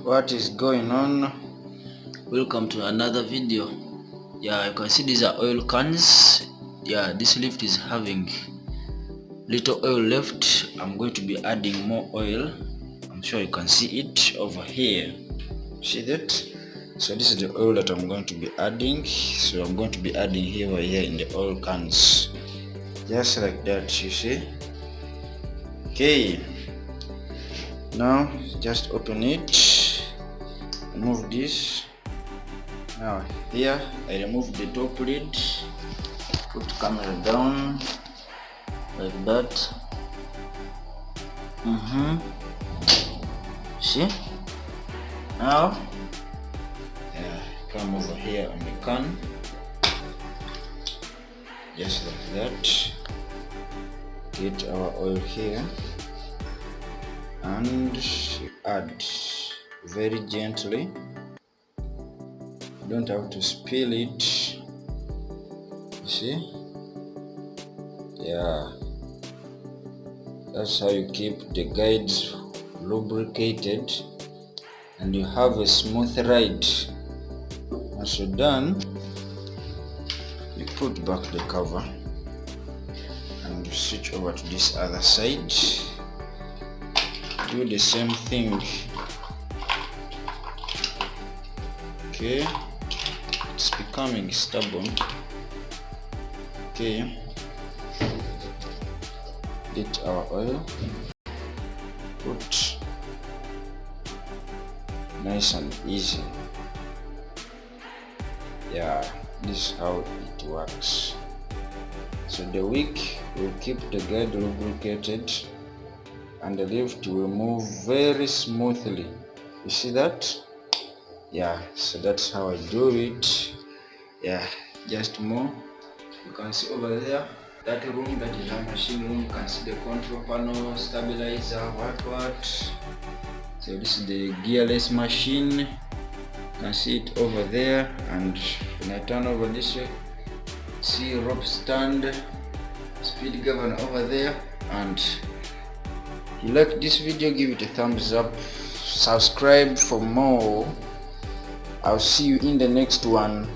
What is going on? Welcome to another video. Yeah, you can see these are oil cans. Yeah, this lift is having little oil left. I'm going to be adding more oil. I'm sure you can see it over here. See that? So this is the oil that I'm going to be adding. So I'm going to be adding here in the oil cans, just like that, you see. Okay, now just open it, remove this. Now here I remove the top lid, put camera down like that. See, now come over here on the can, just like that. Get our oil here and add very gently. You don't have to spill it, you see. Yeah, that's how you keep the guides lubricated and you have a smooth ride. Once you're done, you put back the cover and you switch over to this other side. Do the same thing. Okay, it's becoming stubborn. Okay, get our oil, put nice and easy. Yeah, this is how it works. So the wick will keep the guide lubricated and the lift will move very smoothly. You see that? Yeah, so that's how I do it. Yeah, just more. You can see over there, that room, that is our machine room. You can see the control panel, stabilizer, what. So this is the gearless machine. You can see it over there, and when I turn over this way, see rope stand, speed governor over there. And if you like this video, give it a thumbs up, subscribe for more. I'll see you in the next one.